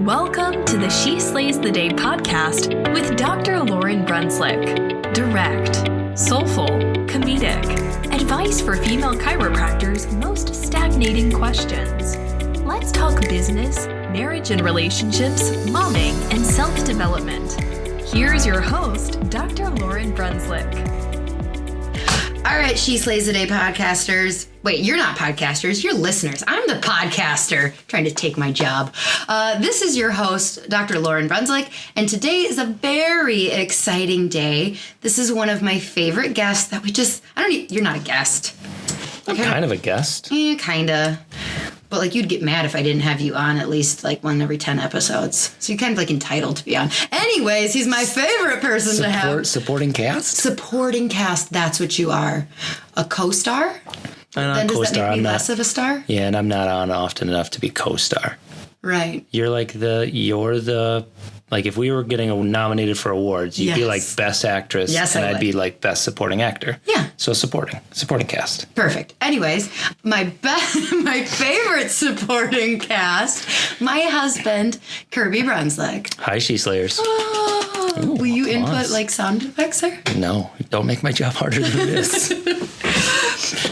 Welcome to the She Slays the Day podcast with Dr. Lauryn Brunslick. Direct, soulful, comedic, advice for female chiropractors' most stagnating questions. Let's talk business, marriage and relationships, momming, and self-development. Here's your host, Dr. Lauryn Brunslick. All right, She Slays the Day podcasters. Wait, you're not podcasters, you're listeners. I'm the podcaster trying to take my job. This is your host, Dr. Lauryn Brunslick, and today is a very exciting day. This is one of my favorite guests that you're not a guest. I'm kind of a guest. Yeah, kinda. But like you'd get mad if I didn't have you on at least like one every 10 episodes. So you're kind of like entitled to be on. Anyways, he's my favorite person to have. Supporting cast? Supporting cast, that's what you are. A co-star? Then does that make me less of a star? Yeah, and I'm not on often enough to be co-star. Right. You're like if we were getting nominated for awards, you'd be like best actress, and I'd be like best supporting actor. Yeah. So supporting cast. Perfect. Anyways, my favorite supporting cast, my husband, Kirby Brunslick. Hi, She Slayers. Oh, Ooh, will you applause. input like sound effects, sir? No, don't make my job harder than this.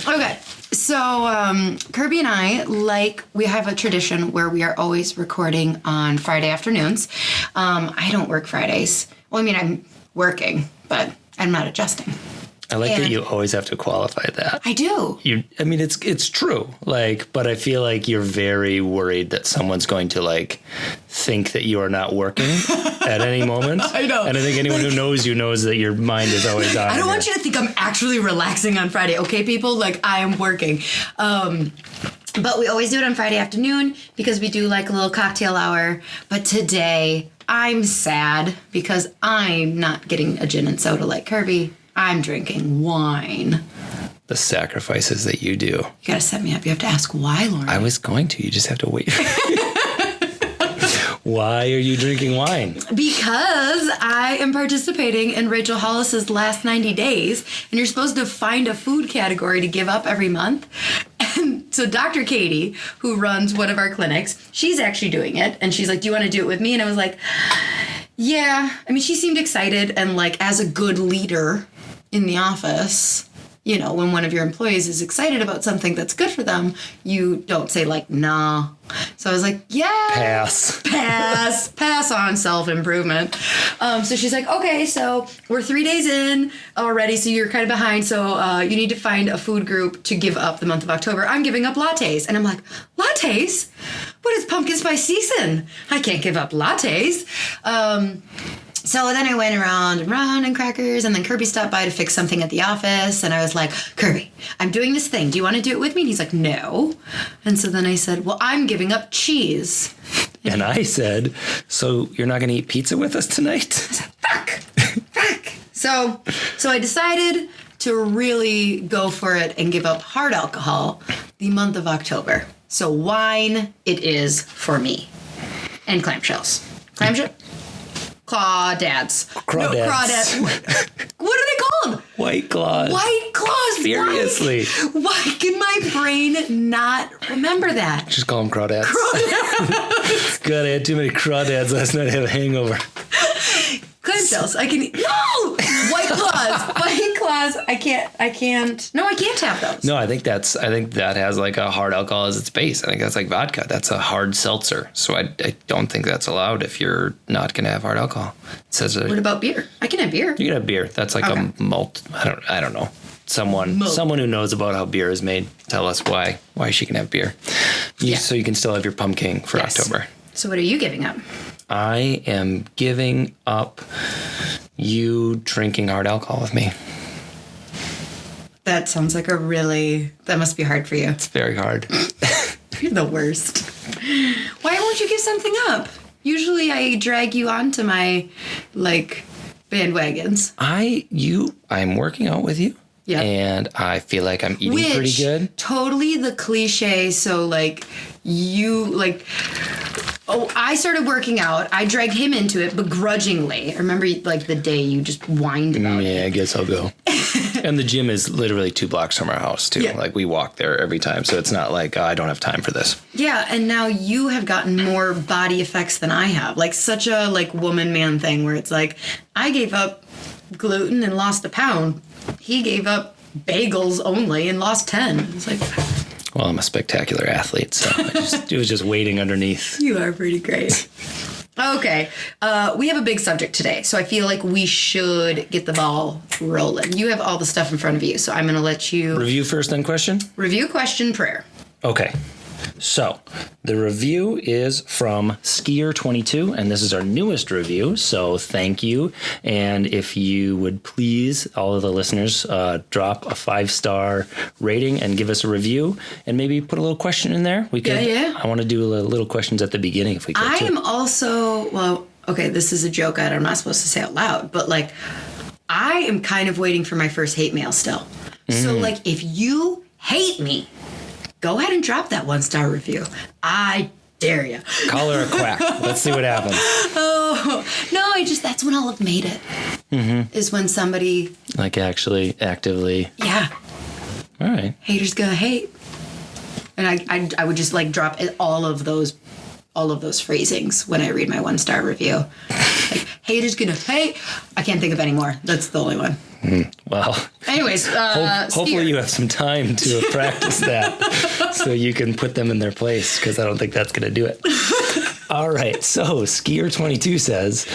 Okay. So Kirby and I, we have a tradition where we are always recording on Friday afternoons. I don't work Fridays. Well, I mean, I'm working, but I'm not adjusting. I like that you always have to qualify that. I do. It's true. But I feel like you're very worried that someone's going to think that you are not working at any moment. I know. And I think anyone who knows you knows that your mind is always on. I don't want you to think I'm actually relaxing on Friday. Okay, people? I am working. But we always do it on Friday afternoon because we do a little cocktail hour. But today I'm sad because I'm not getting a gin and soda like Kirby. I'm drinking wine. The sacrifices that you do. You gotta set me up. You have to ask why, Lauryn. I was going to. You just have to wait. Why are you drinking wine? Because I am participating in Rachel Hollis's last 90 days, and you're supposed to find a food category to give up every month. And so Dr. Katie, who runs one of our clinics, she's actually doing it, and she's like, do you want to do it with me? And I was like, yeah. I mean, she seemed excited, and as a good leader in the office, when one of your employees is excited about something that's good for them, you don't say nah. So I was like, yeah. Pass on self-improvement. So she's like, okay, so we're 3 days in already, so you're kind of behind. So you need to find a food group to give up the month of October. I'm giving up lattes. And I'm like, lattes? What is pumpkin spice season? I can't give up lattes. So then I went around and crackers, and then Kirby stopped by to fix something at the office, and I was like, Kirby, I'm doing this thing. Do you want to do it with me? And he's like, no. And so then I said, well, I'm giving up cheese. And I said, so you're not going to eat pizza with us tonight? I said, fuck. So I decided to really go for it and give up hard alcohol the month of October. So wine it is for me. And clamshells. Crawdads. Crawdads. What are they called? White Claws. White Claws. Seriously. Why can my brain not remember that? Just call them crawdads. God, I had too many crawdads last night. I have a hangover. Clamshells. No! White Claws. I can't. No, I can't have those. No, I think that has a hard alcohol as its base. I think that's like vodka. That's a hard seltzer. So I don't think that's allowed if you're not going to have hard alcohol. It says what about beer? I can have beer. You can have beer. That's a malt. I don't know. Someone who knows about how beer is made, tell us why she can have beer. So you can still have your pumpkin for October. So what are you giving up? I am giving up you drinking hard alcohol with me. That sounds like that must be hard for you. It's very hard. You're the worst. Why won't you give something up? Usually I drag you onto my, bandwagons. I'm working out with you. Yeah. And I feel like I'm eating pretty good. Totally the cliche. So I started working out. I dragged him into it begrudgingly. I remember the day you just whined about it. Yeah, I guess I'll go. And the gym is literally 2 blocks from our house, too. Yeah. Like, we walk there every time. So it's not like, I don't have time for this. Yeah, and now you have gotten more body effects than I have. Like, such a, like, woman-man thing where it's like, I gave up gluten and lost a pound. He gave up bagels only and lost 10. It's like... Well, I'm a spectacular athlete, so it was just waiting underneath. You are pretty great. Okay, we have a big subject today, so I feel like we should get the ball rolling. You have all the stuff in front of you, so I'm going to let you... Review first, then question? Review, question, prayer. Okay. So, the review is from Skier22, and this is our newest review, so thank you. And if you would please, all of the listeners, drop a 5-star rating and give us a review, and maybe put a little question in there. We could. Yeah. I want to do little questions at the beginning if we could. I am also, well, okay, this is a joke that I'm not supposed to say out loud, but like, I am kind of waiting for my first hate mail still. So like, if you hate me, go ahead and drop that 1-star review. I dare you. Call her a quack. Let's see what happens. Oh, no, that's when I'll have made it. Mm-hmm. Is when somebody... Like actually, actively. Yeah. All right. Haters gonna hate. And I would just like drop all of those phrasings when I read my 1-star review. Like, haters gonna hate. I can't think of any more. That's the only one. Well, anyways, hopefully you have some time to practice that so you can put them in their place, because I don't think that's going to do it. All right. So Skier22 says,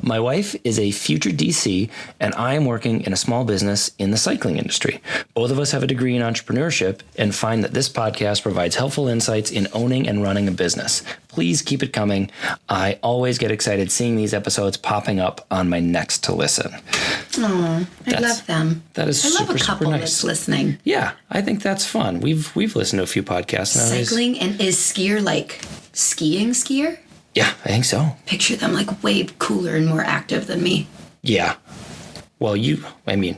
my wife is a future DC and I am working in a small business in the cycling industry. Both of us have a degree in entrepreneurship and find that this podcast provides helpful insights in owning and running a business. Please keep it coming. I always get excited seeing these episodes popping up on my next to listen. Oh, I love them. That is I love super, a couple super nice. that's listening. Yeah, I think that's fun. We've listened to a few podcasts now. Cycling, and is skier like skiing skier? Yeah, I think so. Picture them like way cooler and more active than me. Yeah. Well, skier.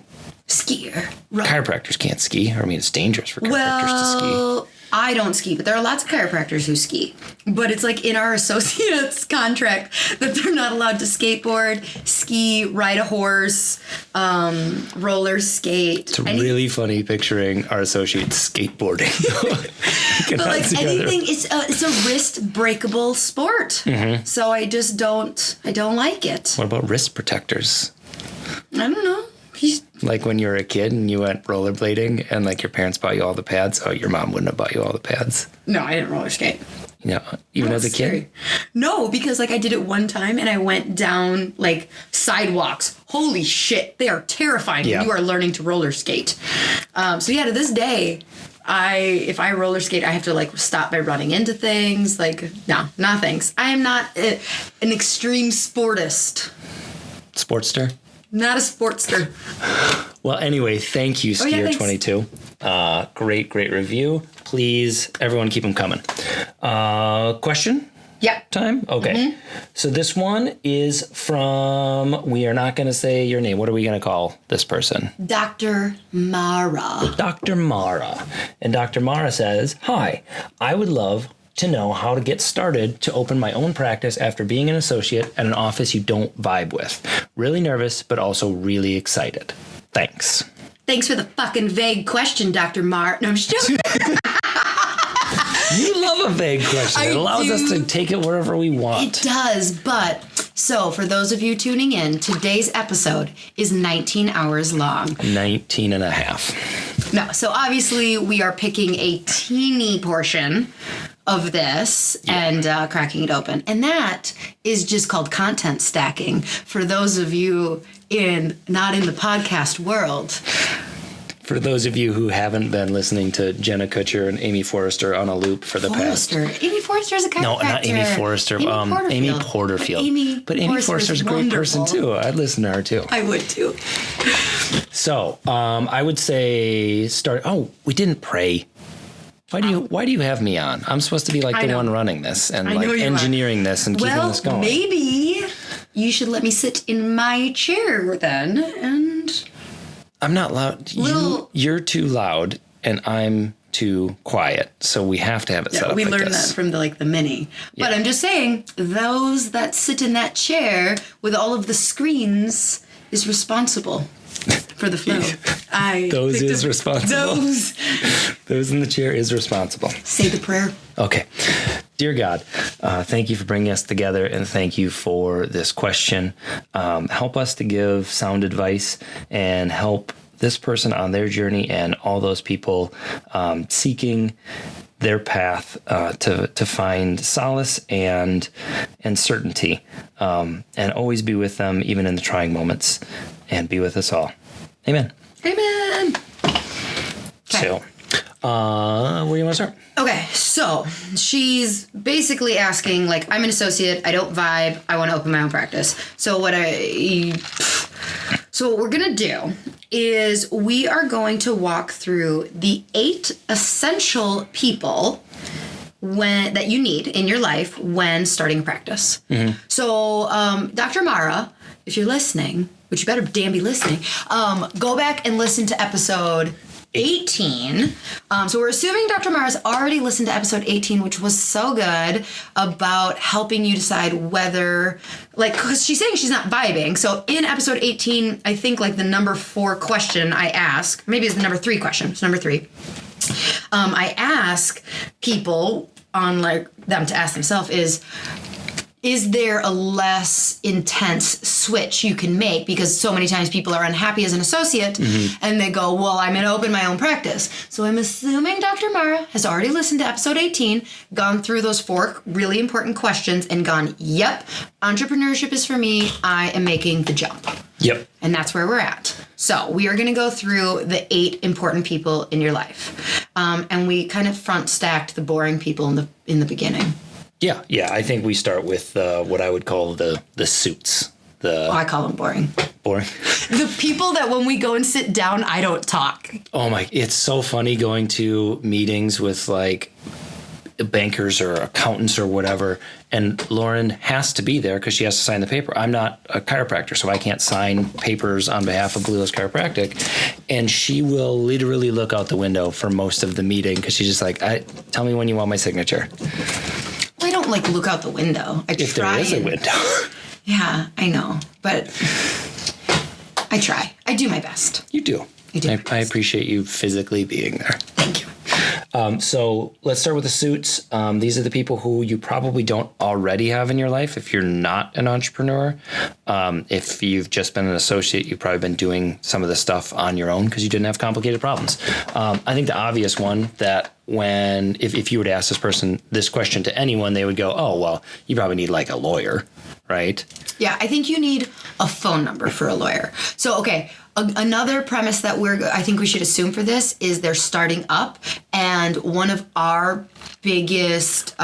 Chiropractors can't ski. I mean, it's dangerous for chiropractors to ski. Well, I don't ski, but there are lots of chiropractors who ski. But it's like in our associate's contract that they're not allowed to skateboard, ski, ride a horse, roller skate. It's really funny picturing our associates skateboarding. But like anything, it's a wrist breakable sport. Mm-hmm. So I just don't like it. What about wrist protectors? I don't know. Like when you were a kid and you went rollerblading and like your parents bought you all the pads. Oh, your mom wouldn't have bought you all the pads. No, I didn't roller skate. Yeah, even as a kid? No, because like I did it one time and I went down like sidewalks. Holy shit, they are terrifying when you are learning to roller skate. So yeah, to this day, if I roller skate, I have to like stop by running into things. Like, no thanks. I am not an extreme sportist. Sportster? Not a sportster. Well, anyway, thank you, Skier22. Great review. Please, everyone, keep them coming. Question? Yeah. Time? Okay. Mm-hmm. So this one is from, we are not going to say your name. What are we going to call this person? Dr. Mara. Dr. Mara. And Dr. Mara says, hi, I would love to know how to get started to open my own practice after being an associate at an office you don't vibe with. Really nervous, but also really excited. Thanks. Thanks for the fucking vague question, Dr. Mart. No, I'm just joking. You love a vague question. It allows us to take it wherever we want. It does, but so for those of you tuning in, today's episode is 19 hours long. 19 and a half. No, so obviously we are picking a teeny portion of this and cracking it open. And that is just called content stacking. For those of you not in the podcast world. For those of you who haven't been listening to Jenna Kutcher and Amy Forrester on a loop for the past. Amy Forrester is a chiropractor. No, not Amy Forrester. Amy Porterfield. But Amy Forrester's a great person too. I'd listen to her too. I would too. So I would say we didn't pray. Why do you have me on? I'm supposed to be like the one running this and like engineering this and keeping this going. Well, maybe you should let me sit in my chair then and... I'm not loud. You're too loud and I'm too quiet. So we have to have it set up like this. We learned that from the mini. Yeah. But I'm just saying, those that sit in that chair with all of the screens is responsible. for the flow. Those is responsible. Those in the chair is responsible. Say the prayer. Okay. Dear God, thank you for bringing us together, and thank you for this question. Help us to give sound advice and help this person on their journey and all those people seeking their path to find solace and certainty, and always be with them even in the trying moments, and be with us all. Amen. Amen. So, where do you want to start? Okay, so she's basically asking, like, I'm an associate, I don't vibe, I want to open my own practice. So what we're going to do is we are going to walk through the 8 essential people that you need in your life when starting a practice. Mm-hmm. So Dr. Mara, if you're listening, which you better damn be listening, go back and listen to episode 18. So we're assuming Dr. Mara's already listened to episode 18, which was so good, about helping you decide whether, like, because she's saying she's not vibing. So in episode 18, I think like the number 4 question I ask, maybe it's the number 3 question. It's number 3. I ask people on like them to ask themselves is there a less intense switch you can make? Because so many times people are unhappy as an associate, mm-hmm. and they go, well, I'm going to open my own practice. So I'm assuming Dr. Mara has already listened to episode 18, gone through those 4 really important questions, and gone, yep, entrepreneurship is for me. I am making the jump. Yep. And that's where we're at. So we are going to go through the 8 important people in your life. And we kind of front stacked the boring people in the beginning. Yeah. I think we start with what I would call the suits. I call them boring. Boring? The people that when we go and sit down, I don't talk. Oh my, it's so funny going to meetings with like bankers or accountants or whatever, and Lauryn has to be there because she has to sign the paper. I'm not a chiropractor, so I can't sign papers on behalf of Blue's Chiropractic. And she will literally look out the window for most of the meeting because she's just like, tell me when you want my signature. I don't like look out the window. If there is a window. Yeah, I know. But I try. I do my best. You do. I appreciate you physically being there. Thank you. So let's start with the suits. These are the people who you probably don't already have in your life if you're not an entrepreneur. If you've just been an associate, you've probably been doing some of the stuff on your own because you didn't have complicated problems. I think the obvious one that if you were to ask this question to anyone, they would go, oh, well, you probably need like a lawyer, right? Yeah, I think you need a phone number for a lawyer. So, okay. Another premise that I think we should assume for this is they're starting up, and one of our biggest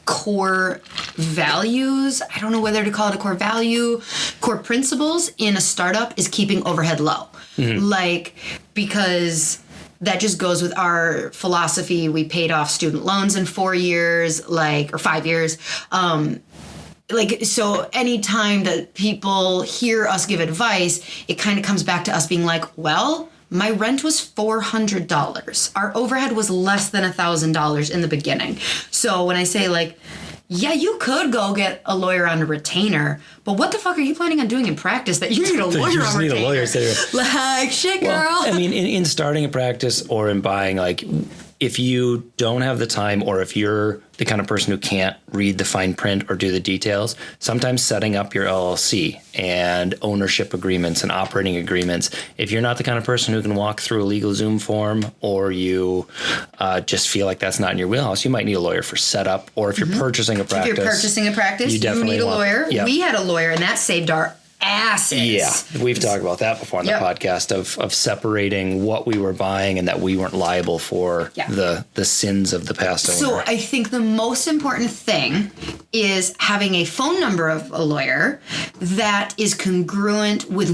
core values, I don't know whether to call it a core value, core principles in a startup is keeping overhead low. Mm-hmm. Because that just goes with our philosophy. We paid off student loans in 4 years, or 5 years. So anytime that people hear us give advice, it kind of comes back to us being like, well, my rent was $400. Our overhead was less than $1,000 in the beginning. So when I say yeah, you could go get a lawyer on a retainer, but what the fuck are you planning on doing in practice that you need a lawyer on a retainer? Shit, girl. Well, I mean, in starting a practice or in buying, if you don't have the time, or if you're the kind of person who can't read the fine print or do the details, sometimes setting up your LLC and ownership agreements and operating agreements, if you're not the kind of person who can walk through a legal Zoom form, or you just feel like that's not in your wheelhouse, you might need a lawyer for setup. Or if you're purchasing a practice. If you're purchasing a practice, you need a lawyer. Yep. We had a lawyer, and that saved our asses. Yeah, we've talked about that before on the podcast of separating what we were buying and that we weren't liable for the sins of the past owner. So I think the most important thing is having a phone number of a lawyer that is congruent with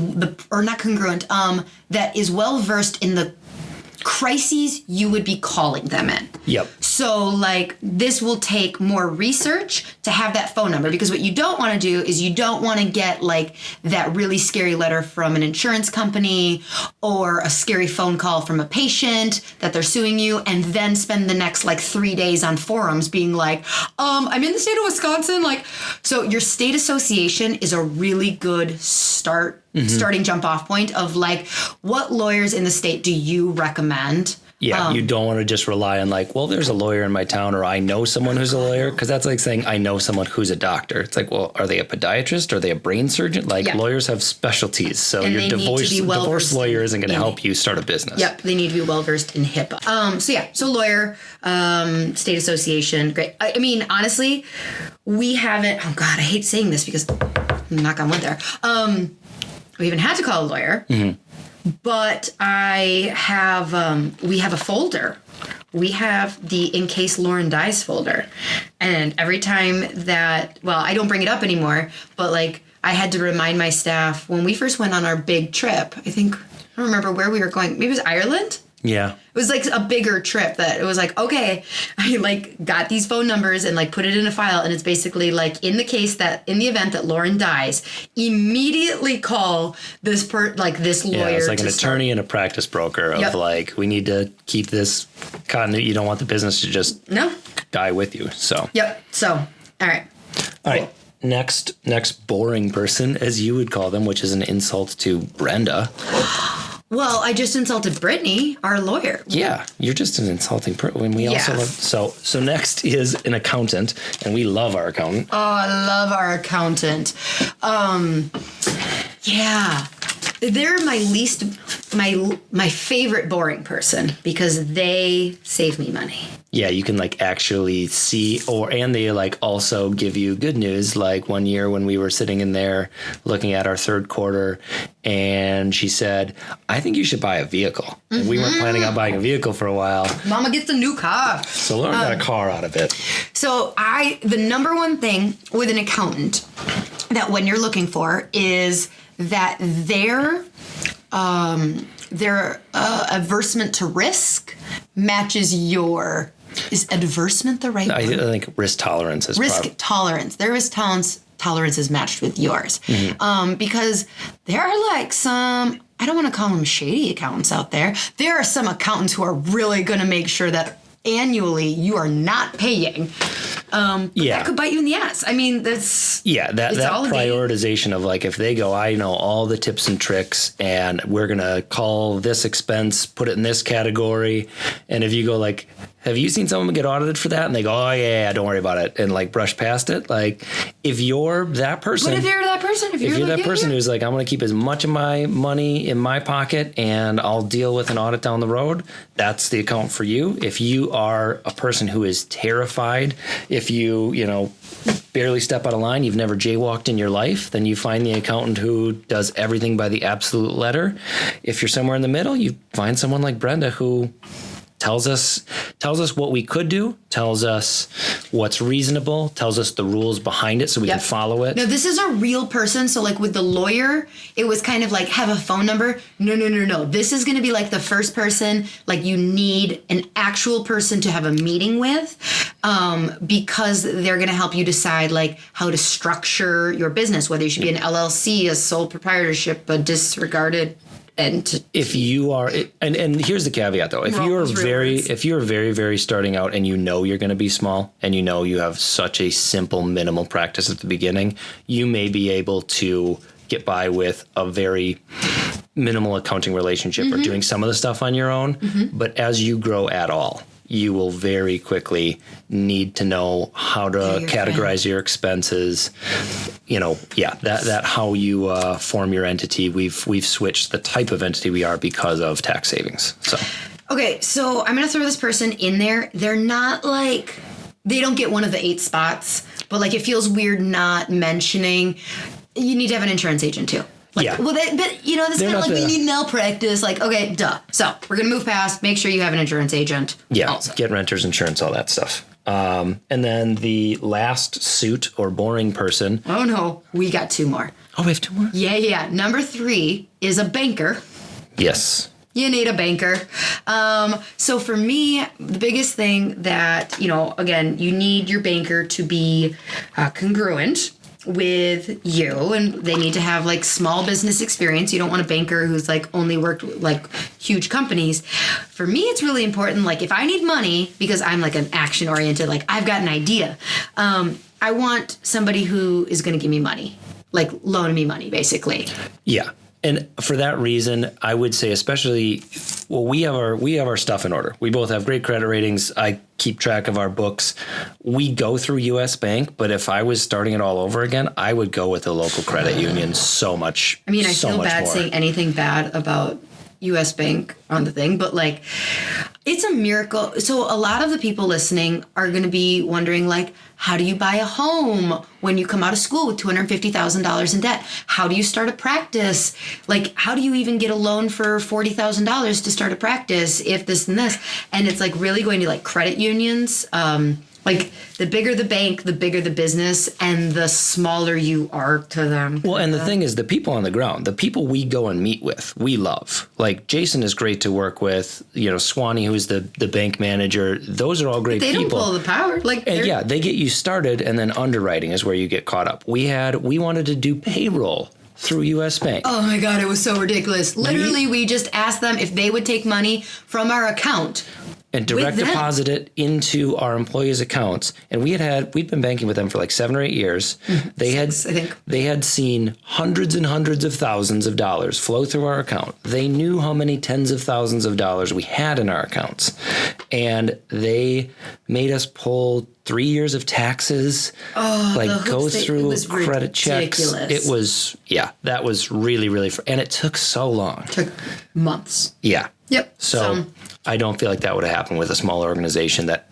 that is well versed in the crises you would be calling them in. Yep. So this will take more research to have that phone number, because what you don't want to do is you don't want to get that really scary letter from an insurance company or a scary phone call from a patient that they're suing you, and then spend the next 3 days on forums being I'm in the state of Wisconsin. So your state association is a really good start starting jump off point of like, what lawyers in the state do you recommend? Yeah, you don't want to just rely on like, well, there's a lawyer in my town, or I know someone who's a lawyer, because that's like saying I know someone who's a doctor. It's like, well, are they a podiatrist? Are they a brain surgeon? Like lawyers have specialties, so your divorce lawyer isn't going to help you start a business. Yep, they need to be well versed in HIPAA. So lawyer, state association, great. I mean, honestly, we haven't. Oh God, I hate saying this because knock on wood there. We haven't had to call a lawyer. Mm-hmm. But we have a folder. We have the In Case Lauryn Dies folder. And every time I don't bring it up anymore, but like I had to remind my staff when we first went on our big trip, I don't remember where we were going. Maybe it was Ireland? Yeah. It was like a bigger trip that it was like, okay, I like got these phone numbers and like put it in a file. And it's basically like in the event that Lauryn dies, immediately call this lawyer. Yeah, it's like an attorney and a practice broker of like, we need to keep this continuity. You don't want the business to just die with you. So. Yep. So, all right. All right. Next boring person, as you would call them, which is an insult to Brenda. Well, I just insulted Brittany, our lawyer. Yeah, you're just an insulting person. When we also love, so next is an accountant, and we love our accountant. Oh, I love our accountant. Yeah, they're my favorite boring person because they save me money. Yeah, you can like actually see, and they like also give you good news. Like one year when we were sitting in there looking at our third quarter, and she said, I think you should buy a vehicle. Mm-hmm. And we weren't planning on buying a vehicle for a while. Mama gets a new car. So Lauryn got a car out of it. So the number one thing with an accountant that when you're looking for is that their aversion to risk matches your. Is adversement the right word? I think risk tolerance is tolerance. Their risk tolerance is matched with yours. Mm-hmm. Because there are like some, I don't want to call them shady accountants out there. There are some accountants who are really going to make sure that annually you are not paying. That could bite you in the ass. I mean, that's... Yeah, that prioritization of like, if they go, I know all the tips and tricks and we're going to call this expense, put it in this category. And if you go like, have you seen someone get audited for that? And they go, oh yeah, don't worry about it. And like brush past it. Like if you're that person... But if you're that person, if you're that person who's like, I'm going to keep as much of my money in my pocket and I'll deal with an audit down the road, that's the account for you. If you are a person who is terrified, if you barely step out of line, you've never jaywalked in your life, then you find the accountant who does everything by the absolute letter. If you're somewhere in the middle, you find someone like Brenda who tells us what we could do, tells us what's reasonable, tells us the rules behind it so we can follow it. No, this is a real person. So like with the lawyer, it was kind of like have a phone number. No. This is going to be like the first person, like you need an actual person to have a meeting with because they're going to help you decide like how to structure your business, whether you should be an LLC, a sole proprietorship, a disregarded entity. If you are, and here's the caveat though, if you're very, very starting out and you're going to be small and you have such a simple minimal practice at the beginning, you may be able to get by with a very minimal accounting relationship or doing some of the stuff on your own. Mm-hmm. But as you grow at all, you will very quickly need to know how to categorize your expenses. That how you form your entity. We've switched the type of entity we are because of tax savings. So. Okay, so I'm going to throw this person in there. They're not like, they don't get one of the 8 spots, but like it feels weird not mentioning, you need to have an insurance agent too. Like, well, this is kind of like we need malpractice. Like, okay, duh. So we're going to move past, make sure you have an insurance agent. Yeah, also. Get renter's insurance, all that stuff. And then the last suit or boring person. Oh, no. We got 2 more. Oh, we have 2 more? Yeah. Number 3 is a banker. Yes. You need a banker. So for me, the biggest thing that, again, you need your banker to be congruent with you, and they need to have like small business experience. You don't want a banker who's like only worked with like huge companies. For me, it's really important. Like if I need money, because I'm like an action oriented, like I've got an idea. I want somebody who is going to give me money. like loan me money, basically. Yeah. And for that reason, I would say especially, well, we have our stuff in order. We both have great credit ratings. I keep track of our books. We go through U.S. Bank, but if I was starting it all over again, I would go with a local credit union so much. I mean, I so feel much bad more. saying anything bad about U.S. Bank on the thing, but like, it's a miracle. So a lot of the people listening are going to be wondering, like, how do you buy a home when you come out of school with $250,000 in debt? How do you start a practice? Like, how do you even get a loan for $40,000 to start a practice if this and this? And it's like really going to like credit unions. Like the bigger the bank, the bigger the business, and the smaller you are to them. Well, and the thing is, the people on the ground, the people we go and meet with, we love. Like Jason is great to work with. You know, Swanee, who's the bank manager. Those are all great They people. don't pull the power. Like, And yeah, they get you started, and then underwriting is where you get caught up. We wanted to do payroll through U.S. Bank. oh my God, it was so ridiculous. Literally, we just asked them if they would take money from our account. And direct With them. deposit it into our employees' accounts. And we'd been banking with them for like 7 or 8 years. They had, I think. they had seen hundreds and hundreds of thousands of dollars flow through our account. They knew how many tens of thousands of dollars we had in our accounts. And they made us pull 3 years of taxes, the go hoops, it through was credit checks. ridiculous. It was, that was really, really, and it took so long. Took months. Yeah. Yep. So I don't feel like that would have happened with a small organization that,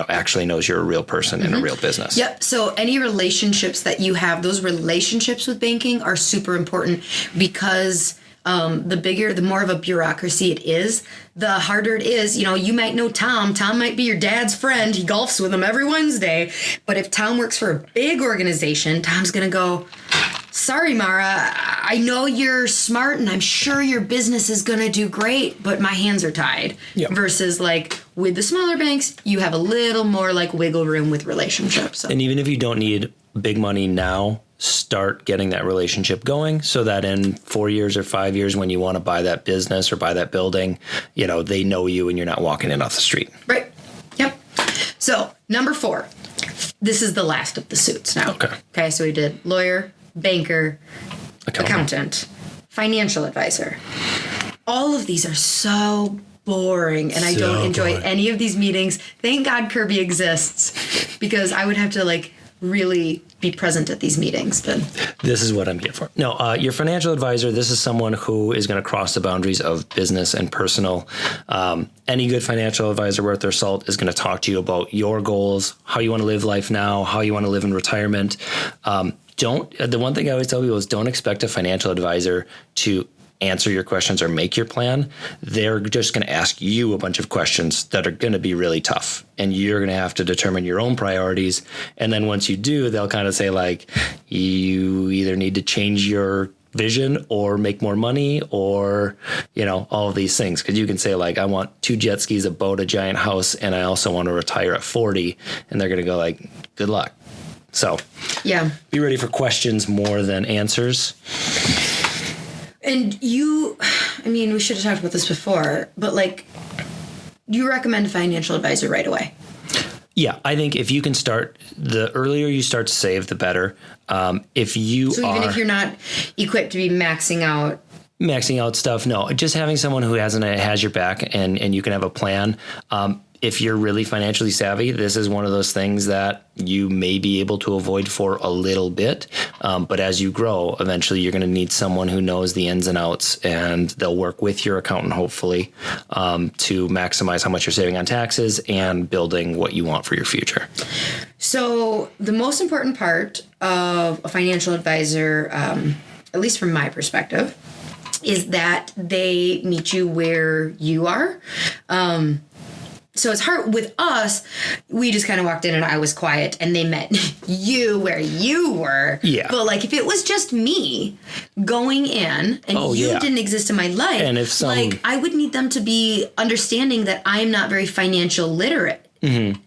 actually knows you're a real person in a real business. Yep. So any relationships that you have, those relationships with banking are super important because the more of a bureaucracy it is, the harder it is. You might know Tom. Tom might be your dad's friend. He golfs with him every Wednesday. But if Tom works for a big organization, Tom's going to go, sorry, Mara, I know you're smart and I'm sure your business is going to do great, but my hands are tied. Yep. Versus like with the smaller banks, you have a little more like wiggle room with relationships. So. And even if you don't need big money now, start getting that relationship going so that in 4 years or 5 years, when you want to buy that business or buy that building, they know you and you're not walking in off the street. Right. Yep. So number 4, this is the last of the suits now. Okay. So we did lawyer, banker, accountant, financial advisor. All of these are so boring, and I don't enjoy any of these meetings. Thank God Kirby exists, because I would have to really be present at these meetings. But this is what I'm here for. No, your financial advisor, this is someone who is going to cross the boundaries of business and personal. Any good financial advisor worth their salt is going to talk to you about your goals, how you want to live life now, how you want to live in retirement. The one thing I always tell people is don't expect a financial advisor to answer your questions or make your plan. They're just going to ask you a bunch of questions that are going to be really tough, and you're going to have to determine your own priorities. And then once you do, they'll kind of say you either need to change your vision or make more money or, all of these things. Because you can say I want 2 jet skis, a boat, a giant house, and I also want to retire at 40. And they're going to go good luck. So yeah, be ready for questions more than answers. And we should have talked about this before, but you recommend a financial advisor right away? Yeah, I think if you can start, the earlier you start to save, the better. Even if you're not equipped to be maxing out stuff, no, just having someone who has your back and you can have a plan. If you're really financially savvy, this is one of those things that you may be able to avoid for a little bit. But as you grow, eventually you're going to need someone who knows the ins and outs, and they'll work with your accountant, hopefully, to maximize how much you're saving on taxes and building what you want for your future. So the most important part of a financial advisor, at least from my perspective, is that they meet you where you are. So it's hard with us. We just kind of walked in and I was quiet and they met you where you were. Yeah. But if it was just me going in and didn't exist in my life, and if I would need them to be understanding that I'm not very financial literate. Mm-hmm.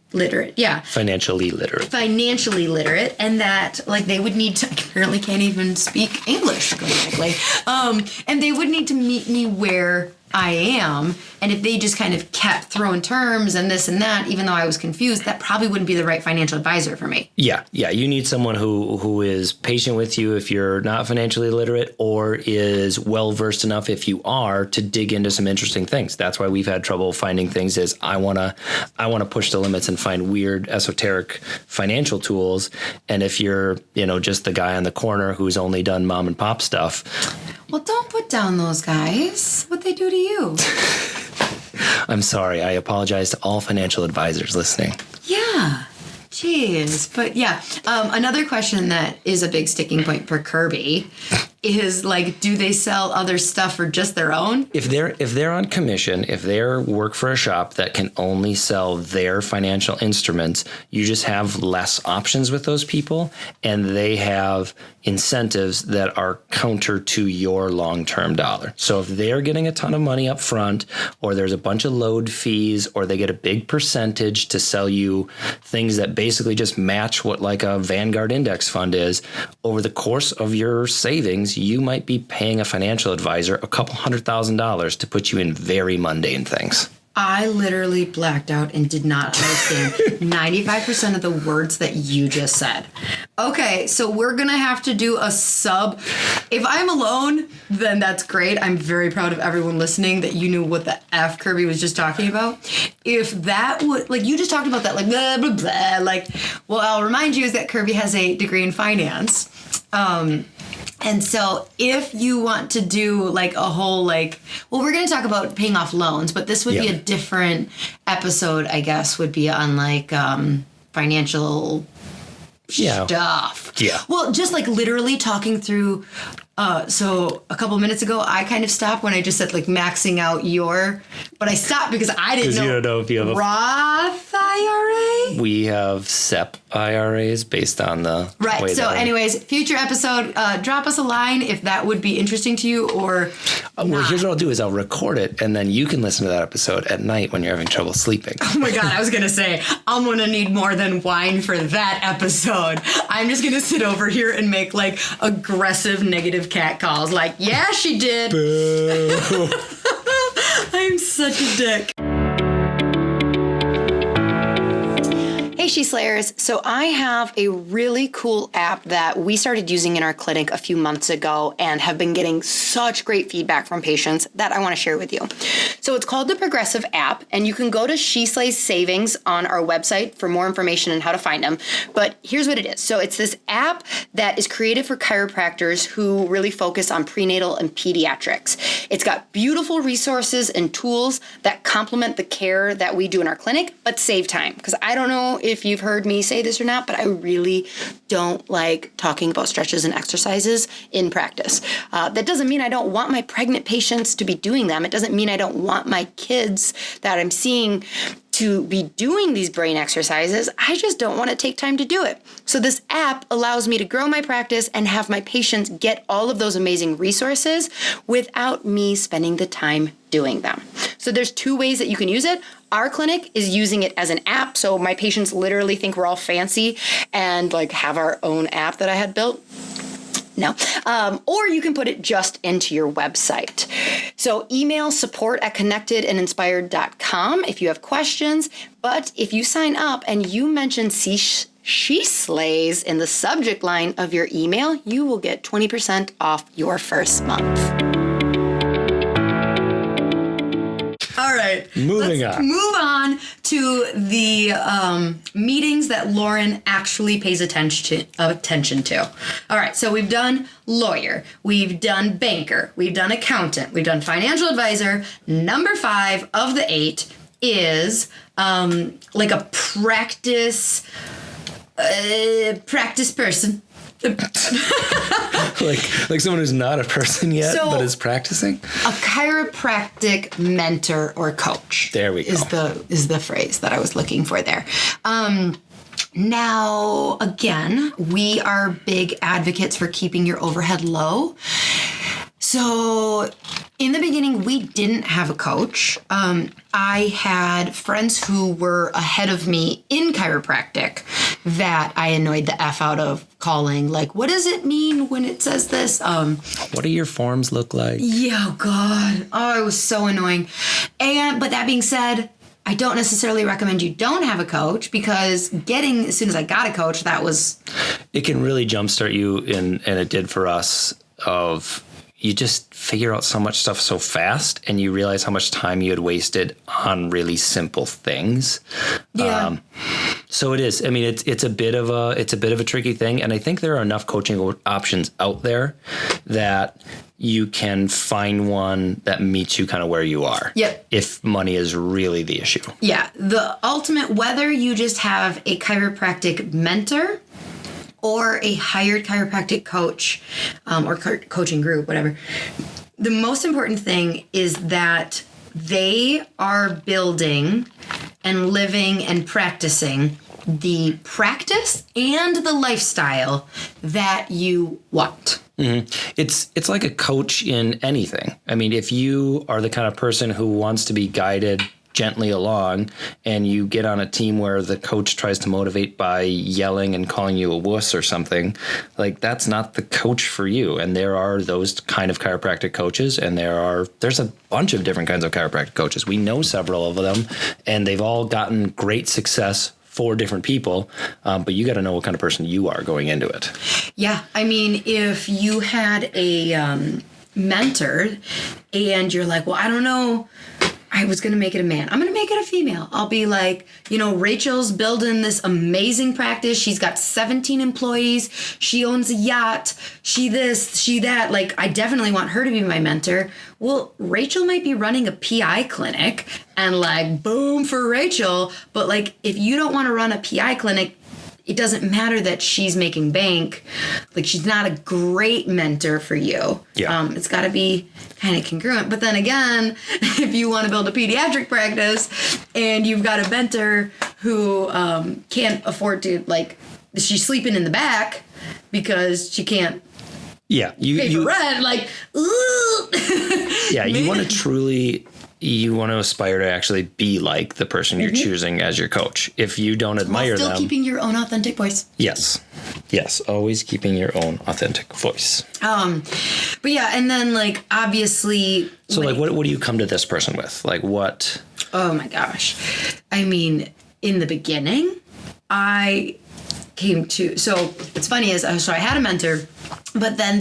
Financially literate, and that they would need to, apparently can't even speak English correctly. And they would need to meet me where I am. And if they just kind of kept throwing terms and this and that, even though I was confused, that probably wouldn't be the right financial advisor for me. Yeah. You need someone who is patient with you if you're not financially literate, or is well versed enough if you are to dig into some interesting things. That's why we've had trouble finding things. Is I wanna push the limits and find weird esoteric financial tools. And if you're just the guy on the corner who's only done mom and pop stuff. Well, don't put down those guys. What'd they do to you? I'm sorry. I apologize to all financial advisors listening. Yeah. Jeez. But yeah, another question that is a big sticking point for Kirby is like, do they sell other stuff for just their own? If they're on commission, if they work for a shop that can only sell their financial instruments, you just have less options with those people, and they have incentives that are counter to your long-term dollar. So if they're getting a ton of money up front, or there's a bunch of load fees, or they get a big percentage to sell you things that basically just match what like a Vanguard index fund is, over the course of your savings, you might be paying a financial advisor a couple $100,000 to put you in very mundane things. I literally blacked out and did not understand 95% of the words that you just said. Okay, so we're going to have to do a sub. If I'm alone, then that's great. I'm very proud of everyone listening that you knew what the F Kirby was just talking about. If that would, like, you just talked about that, like, blah, blah, blah. Like, well, I'll remind you is that Kirby has a degree in finance. And so if you want to do like a whole like, well, we're going to talk about paying off loans, but this would be a different episode, I guess, would be on like financial stuff. Yeah. Well, just like literally talking through. So a couple minutes ago, I kind of stopped when I just said like maxing out but I stopped because I didn't know. You don't know if you have Roth IRA. We have SEP IRAs based on the right. So, anyways, future episode, drop us a line if that would be interesting to you, or well, here's what I'll do is I'll record it, and then you can listen to that episode at night when you're having trouble sleeping. Oh my God, I was gonna say I'm gonna need more than wine for that episode. I'm just gonna sit over here and make like aggressive negative cat calls, like, yeah, she did. Boo. I'm such a dick. Hey, She Slayers. So I have a really cool app that we started using in our clinic a few months ago and have been getting such great feedback from patients that I want to share with you. So it's called the Progressive app, and you can go to She Slays Savings on our website for more information on how to find them. But here's what it is. So it's this app that is created for chiropractors who really focus on prenatal and pediatrics. It's got beautiful resources and tools that complement the care that we do in our clinic, but save time. Because I don't know if you've heard me say this or not, but I really don't like talking about stretches and exercises in practice. That doesn't mean I don't want my pregnant patients to be doing them. It doesn't mean I don't want my kids that I'm seeing to be doing these brain exercises. I just don't want to take time to do it. So this app allows me to grow my practice and have my patients get all of those amazing resources without me spending the time doing them. So there's two ways that you can use it. Our clinic is using it as an app, so my patients literally think we're all fancy and like have our own app that I had built. No. Or you can put it just into your website. So email support@connectedandinspired.com if you have questions. But if you sign up and you mention She Slays in the subject line of your email, you will get 20% off your first month. All right. Let's move on to the meetings that Lauryn actually pays attention to. All right. So we've done lawyer. We've done banker. We've done accountant. We've done financial advisor. Number 5 of the 8 is like a practice person. like someone who's not a person yet, but is practicing? A chiropractic mentor or coach. There we go. Is the phrase that I was looking for there. Now, again, we are big advocates for keeping your overhead low. So in the beginning, we didn't have a coach. I had friends who were ahead of me in chiropractic that I annoyed the F out of calling. Like, what does it mean when it says this? What do your forms look like? Yeah, oh God. Oh, it was so annoying. But that being said, I don't necessarily recommend you don't have a coach, because as soon as I got a coach, It can really jumpstart you, and it did for us, you just figure out so much stuff so fast, and you realize how much time you had wasted on really simple things. Yeah. So it is. I mean, it's a bit of a tricky thing, and I think there are enough coaching options out there that you can find one that meets you kind of where you are. Yep. If money is really the issue. Yeah. The ultimate, whether you just have a chiropractic mentor or a hired chiropractic coach, or coaching group, whatever, the most important thing is that they are building and living and practicing the practice and the lifestyle that you want. Mm-hmm. It's like a coach in anything. I mean, if you are the kind of person who wants to be guided gently along, and you get on a team where the coach tries to motivate by yelling and calling you a wuss or something, like, that's not the coach for you. And there are those kind of chiropractic coaches, and there's a bunch of different kinds of chiropractic coaches. We know several of them, and they've all gotten great success for different people, but you got to know what kind of person you are going into it. Yeah, I mean, if you had a mentor and you're like, well, I don't know, I was going to make it a man, I'm going to make it a female. I'll be like, Rachel's building this amazing practice. She's got 17 employees. She owns a yacht. She this, she that. Like, I definitely want her to be my mentor. Well, Rachel might be running a PI clinic, and like, boom for Rachel. But like, if you don't want to run a PI clinic, it doesn't matter that she's making bank. Like, she's not a great mentor for you. Yeah. It's got to be kind of congruent. But then again, if you want to build a pediatric practice and you've got a mentor who can't afford to, like, she's sleeping in the back because she can't pay for rent, like, ooh. Yeah, you want to aspire to actually be like the person you're choosing as your coach. If you don't admire them. While still keeping your own authentic voice. Yes, always keeping your own authentic voice. But yeah, and then, like, obviously. So, like, what do you come to this person with? Like, what? Oh my gosh. I mean, in the beginning, so what's funny is, so I had a mentor, but then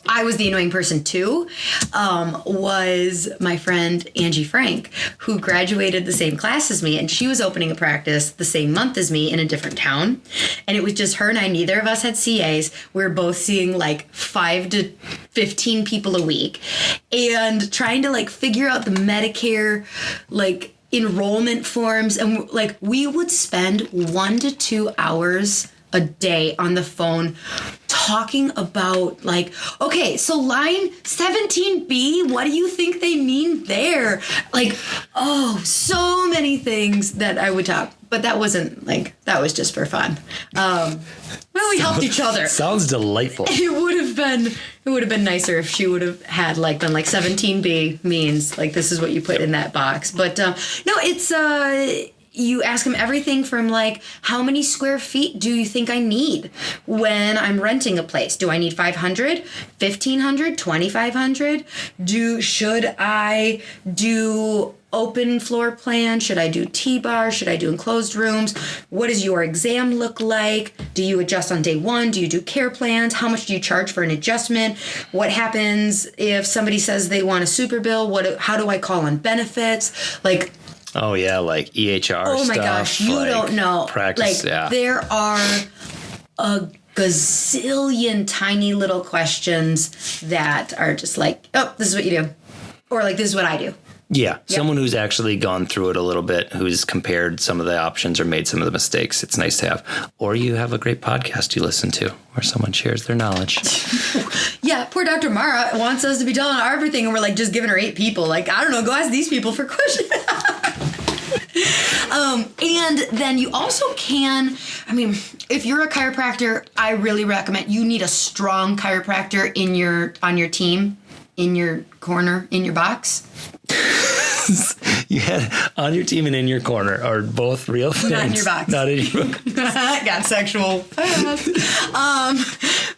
I was the annoying person too, was my friend Angie Frank, who graduated the same class as me, and she was opening a practice the same month as me in a different town. And it was just her and I. Neither of us had CAs. We were both seeing like 5 to 15 people a week and trying to like figure out the Medicare, like, enrollment forms. And like, we would spend 1 to 2 hours a day on the phone talking about, like, okay, so line 17B, what do you think they mean there? Like, oh, so many things that I would talk. But that wasn't, like, that was just for fun. Well, we helped each other. Sounds delightful. It would have been nicer if she would have had, like, been like 17B means, like, this is what you put in that box. But no, it's you ask them everything from, like, how many square feet do you think I need when I'm renting a place? Do I need 500, 1,500, 2,500? Should I do open floor plan? Should I do T-bar? Should I do enclosed rooms? What does your exam look like? Do you adjust on day one? Do you do care plans? How much do you charge for an adjustment? What happens if somebody says they want a super bill? How do I call on benefits? Like, oh yeah, like EHR stuff. Oh my gosh, you like don't know. Practice, like, yeah. There are a gazillion tiny little questions that are just like, oh, this is what you do. Or like, this is what I do. Yeah, someone who's actually gone through it a little bit, who's compared some of the options or made some of the mistakes. It's nice to have. Or you have a great podcast you listen to where someone shares their knowledge. Yeah, poor Dr. Mara wants us to be telling her everything, and we're like just giving her 8 people. Like, I don't know, go ask these people for questions. And then you also can, if you're a chiropractor, I really recommend, you need a strong chiropractor on your team, in your corner, in your box. You had on your team and in your corner are both real things. Not in your box. Not in your box. Got sexual.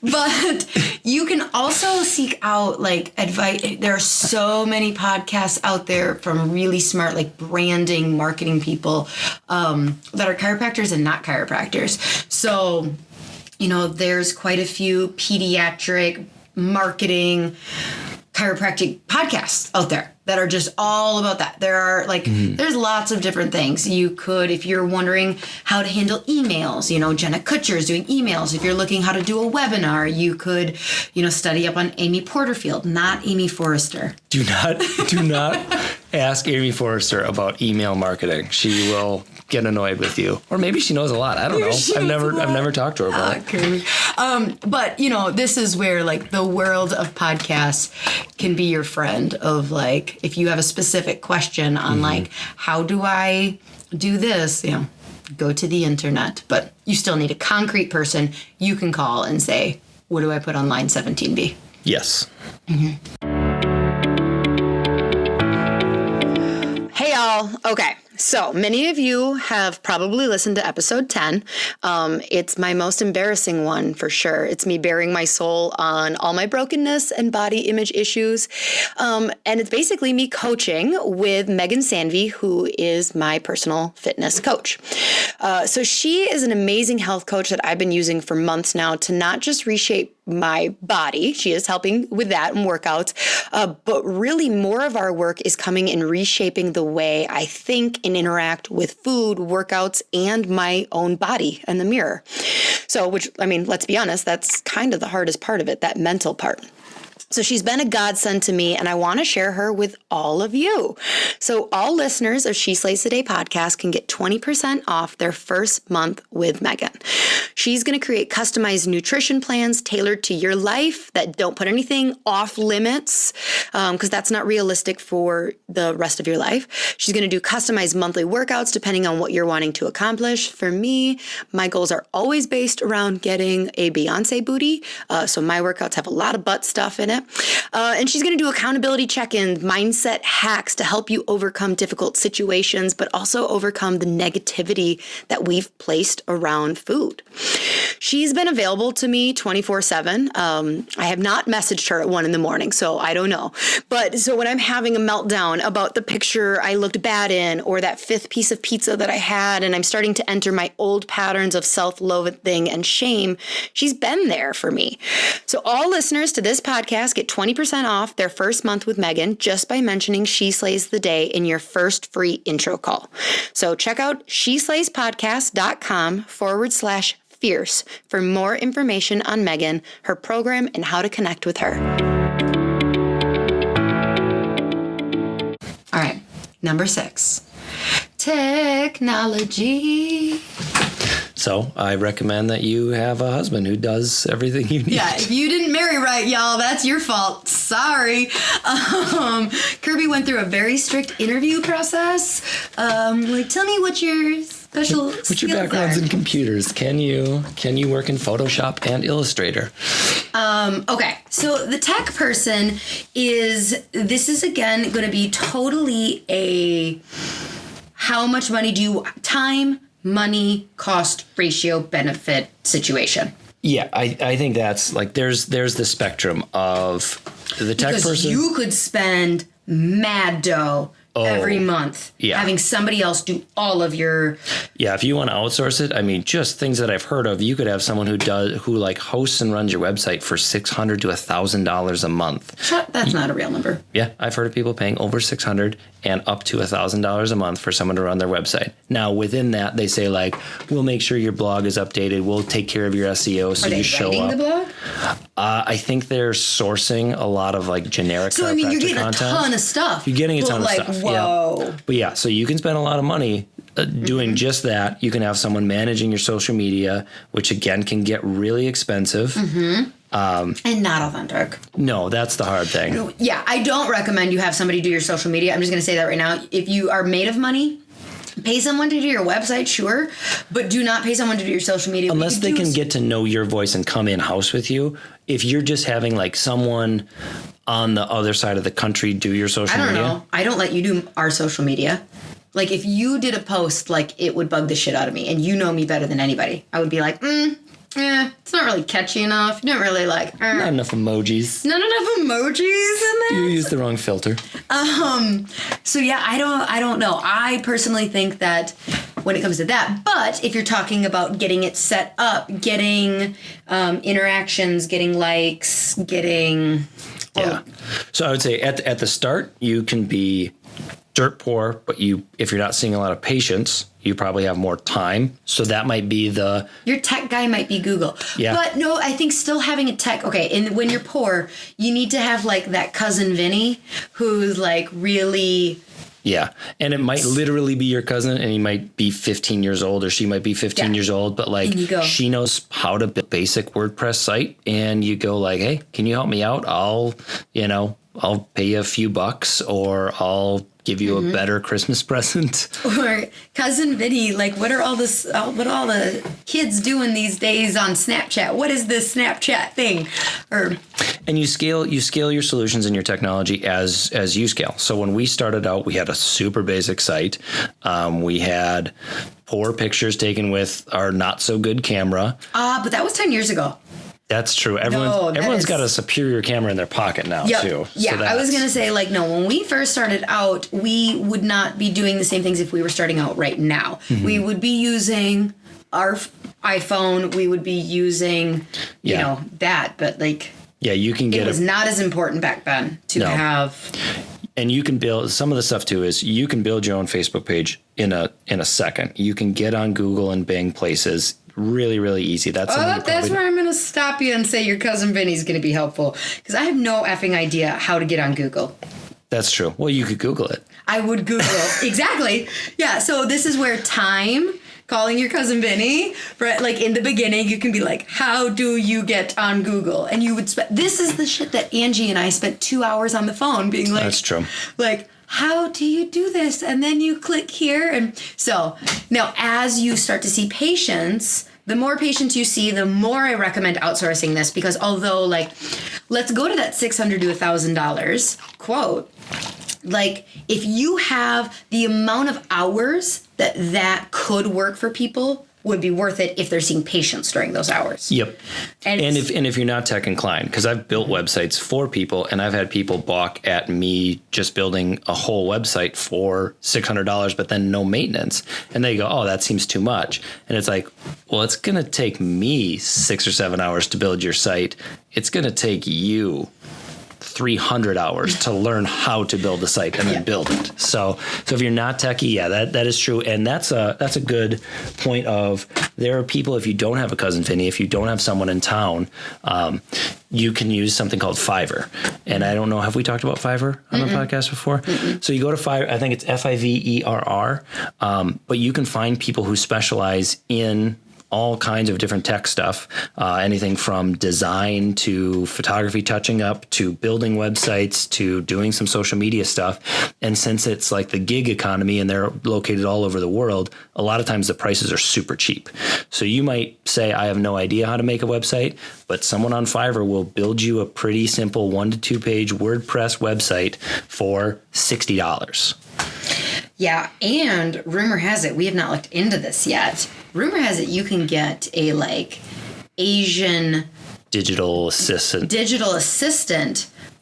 But you can also seek out advice. There are so many podcasts out there from really smart branding, marketing people that are chiropractors and not chiropractors. So, there's quite a few pediatric marketing chiropractic podcasts out there that are just all about that. There are there's lots of different things. You could, if you're wondering how to handle emails, Jenna Kutcher's doing emails. If you're looking how to do a webinar, you could, study up on Amy Porterfield, not Amy Forrester. Do not ask Amy Forrester about email marketing. She will get annoyed with you. Or maybe she knows a lot. I don't know. I've never talked to her about it. But this is where the world of podcasts can be your friend of if you have a specific question on how do I do this, go to the internet. But you still need a concrete person you can call and say, what do I put on line 17B? Yes. Mm-hmm. Hey y'all. Okay. So many of you have probably listened to episode 10. It's my most embarrassing one for sure. It's me bearing my soul on all my brokenness and body image issues. And it's basically me coaching with Megan Sanvey, who is my personal fitness coach. So she is an amazing health coach that I've been using for months now to not just reshape my body. She is helping with that and workouts. But really more of our work is coming in reshaping the way I think and interact with food, workouts, and my own body and the mirror. So, let's be honest, that's kind of the hardest part of it, that mental part. So she's been a godsend to me, and I want to share her with all of you. So all listeners of She Slays the Day podcast can get 20% off their first month with Megan. She's going to create customized nutrition plans tailored to your life that don't put anything off limits, because that's not realistic for the rest of your life. She's going to do customized monthly workouts depending on what you're wanting to accomplish. For me, my goals are always based around getting a Beyonce booty. So my workouts have a lot of butt stuff in it. And she's going to do accountability check-ins, mindset hacks to help you overcome difficult situations, but also overcome the negativity that we've placed around food. She's been available to me 24/7. I have not messaged her at 1 a.m, so I don't know. But so when I'm having a meltdown about the picture I looked bad in, or that 5th piece of pizza that I had, and I'm starting to enter my old patterns of self-loathing and shame, she's been there for me. So all listeners to this podcast get 20% off their first month with Megan just by mentioning She Slays the Day in your first free intro call. So check out sheslayspodcast.com/fierce for more information on Megan, her program, and how to connect with her. All right, number 6, technology. So I recommend that you have a husband who does everything you need. Yeah, if you didn't marry right, y'all, that's your fault. Sorry. Kirby went through a very strict interview process. Tell me what your special What's your backgrounds in computers? Can you work in Photoshop and Illustrator? Okay, so the tech person this is again going to be totally a how much money do you, time, money, cost, ratio, benefit situation. Yeah, I think that's there's the spectrum of the tech person. Because you could spend mad dough every month having somebody else do all of your... Yeah, if you want to outsource it, just things that I've heard of, you could have someone who hosts and runs your website for $600 to $1,000 a month. That's not a real number. Yeah, I've heard of people paying over $600 and up to $1,000 a month for someone to run their website. Now, within that, they say we'll make sure your blog is updated. We'll take care of your SEO so you show up. Are they writing the blog? I think they're sourcing a lot of generic chiropractic content. So you're getting a ton of stuff. You're getting a ton of stuff. Whoa. Yeah. But yeah, so you can spend a lot of money doing just that. You can have someone managing your social media, which again can get really expensive. And not authentic. No, that's the hard thing. Yeah, I don't recommend you have somebody do your social media. I'm just going to say that right now. If you are made of money, Pay someone to do your website, sure, but do not pay someone to do your social media. Unless they can get to know your voice and come in house with you. If you're just having like someone on the other side of the country do your social media. I don't know. I don't let you do our social media. Like if you did a post, like it would bug the shit out of me, and you know me better than anybody. I would be like, it's not really catchy enough. You don't really like. Not enough emojis. Not enough emojis in there. You used the wrong filter. So yeah, I don't know. I personally think that when it comes to that, but if you're talking about getting it set up, getting interactions, getting likes, getting. Yeah. So I would say at the start, you can be dirt poor, but if you're not seeing a lot of patients, you probably have more time. So that might be your tech guy might be Google. Yeah. But no, I think still having a tech. Okay. And when you're poor, you need to have like that cousin Vinny who's like really. Yeah. And it might literally be your cousin, and he might be 15 years old, or she might be 15 years old, but like she knows how to build a basic WordPress site, and you go like, hey, can you help me out? I'll pay you a few bucks, or I'll give you a better Christmas present. Or cousin Vinny, like what are all the kids doing these days on Snapchat? What is this Snapchat thing? And you scale your solutions and your technology as you scale. So when we started out, we had a super basic site. We had poor pictures taken with our not so good camera. But that was 10 years ago. That's true. Everyone's got a superior camera in their pocket now, too. Yeah, so I was going to say, like, no, when we first started out, we would not be doing the same things if we were starting out right now. Mm-hmm. We would be using our iPhone. We would be using, you know, that. But, like, you can get it was not as important back then to have. And you can build some of the stuff, too, is you can build your own Facebook page in a second. You can get on Google and Bing places. Really, really easy. That's where I'm going to stop you and say your cousin Vinny's going to be helpful, because I have no effing idea how to get on Google. That's true. Well, you could Google it. I would Google. Exactly. Yeah. So this is where calling your cousin Vinny, right? Like in the beginning, you can be like, how do you get on Google? And you would this is the shit that Angie and I spent 2 hours on the phone being like, that's true. Like, how do you do this? And then you click here. And so now as you start to see patients, the more patients you see, the more I recommend outsourcing this, because although like, let's go to that $600 to $1,000 quote. Like if you have the amount of hours that could work for people would be worth it if they're seeing patients during those hours. Yep. And if you're not tech inclined, because I've built websites for people, and I've had people balk at me just building a whole website for $600, but then no maintenance. And they go, oh, that seems too much. And it's like, well, it's going to take me 6 or 7 hours to build your site. It's going to take you 300 hours to learn how to build a site and then build it. So if you're not techie, that is true. And that's a good point of, there are people, if you don't have a cousin Vinny, if you don't have someone in town, you can use something called Fiverr. And I don't know, have we talked about Fiverr on the podcast before? So you go to Fiverr, I think it's Fiverr, but you can find people who specialize in all kinds of different tech stuff, anything from design to photography, touching up, to building websites, to doing some social media stuff. And since it's like the gig economy and they're located all over the world, a lot of times the prices are super cheap. So you might say, I have no idea how to make a website, but someone on Fiverr will build you a pretty simple 1 to 2 page WordPress website for $60. Yeah, and rumor has it, we have not looked into this yet. Rumor has it you can get a like Asian digital assistant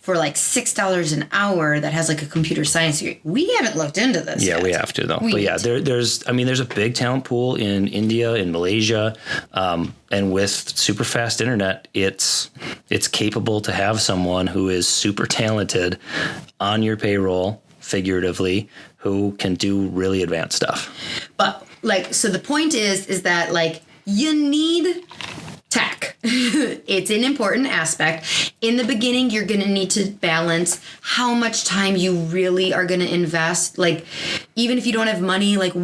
for like $6 an hour that has like a computer science degree. We haven't looked into this yet. We have to though. But yeah, there's a big talent pool in India, in Malaysia, and with super fast internet, it's capable to have someone who is super talented on your payroll, figuratively, who can do really advanced stuff. But like, so the point is that like you need tech. It's an important aspect. In the beginning, you're going to need to balance how much time you really are going to invest. Like, even if you don't have money, like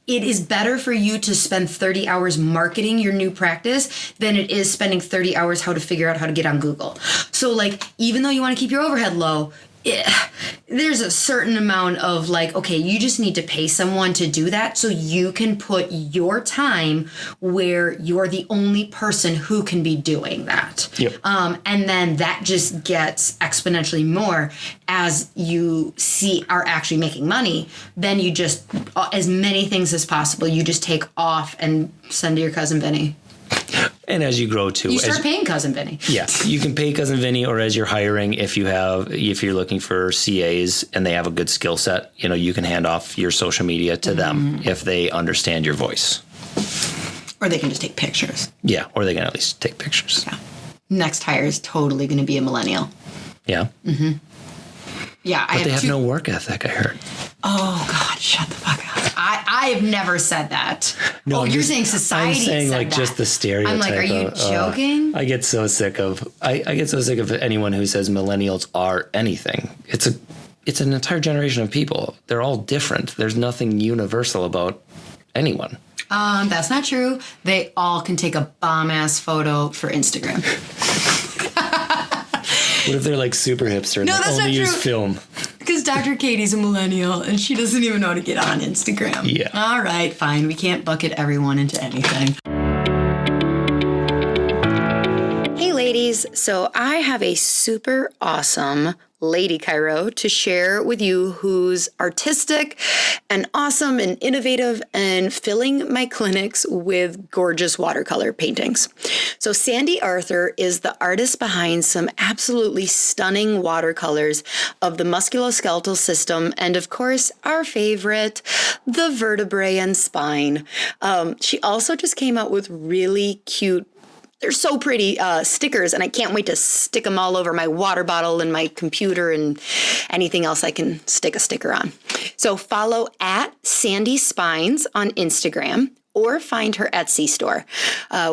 it is better for you to spend 30 hours marketing your new practice than it is spending 30 hours how to figure out how to get on Google. So like, even though you want to keep your overhead low, there's a certain amount of like, okay, you just need to pay someone to do that so you can put your time where you're the only person who can be doing that. Yep. And then that just gets exponentially more as you are actually making money. Then you just, as many things as possible, you just take off and send to your cousin Vinny. And as you grow too, you start paying cousin Vinny. Yeah, you can pay cousin Vinny, or as you're hiring, if you're looking for CAs and they have a good skill set, you can hand off your social media to them if they understand your voice. Or they can just take pictures. Yeah, or they can at least take pictures. Yeah. Next hire is totally going to be a millennial. Yeah. Mm-hmm. Yeah, but they have no work ethic, I heard. Oh God, shut the fuck up. I have never said that. No, you're saying society. I'm saying said like that. just the stereotype. I'm like, are you joking? I get so sick of anyone who says millennials are anything. It's an entire generation of people. They're all different. There's nothing universal about anyone. That's not true. They all can take a bomb ass photo for Instagram. What if they're like super hipster and No, they that's only not use true. film? Because Dr. Katie's a millennial and she doesn't even know how to get on Instagram. Yeah. All right, fine. We can't bucket everyone into anything. Hey, ladies. So I have a super awesome lady chiro to share with you who's artistic and awesome and innovative and filling my clinics with gorgeous watercolor paintings. So Sandy Arthur is the artist behind some absolutely stunning watercolors of the musculoskeletal system and, of course, our favorite, the vertebrae and spine. She also just came out with really cute, they're so pretty, stickers, and I can't wait to stick them all over my water bottle and my computer and anything else I can stick a sticker on. So follow at Sandy Spines on Instagram or find her Etsy store.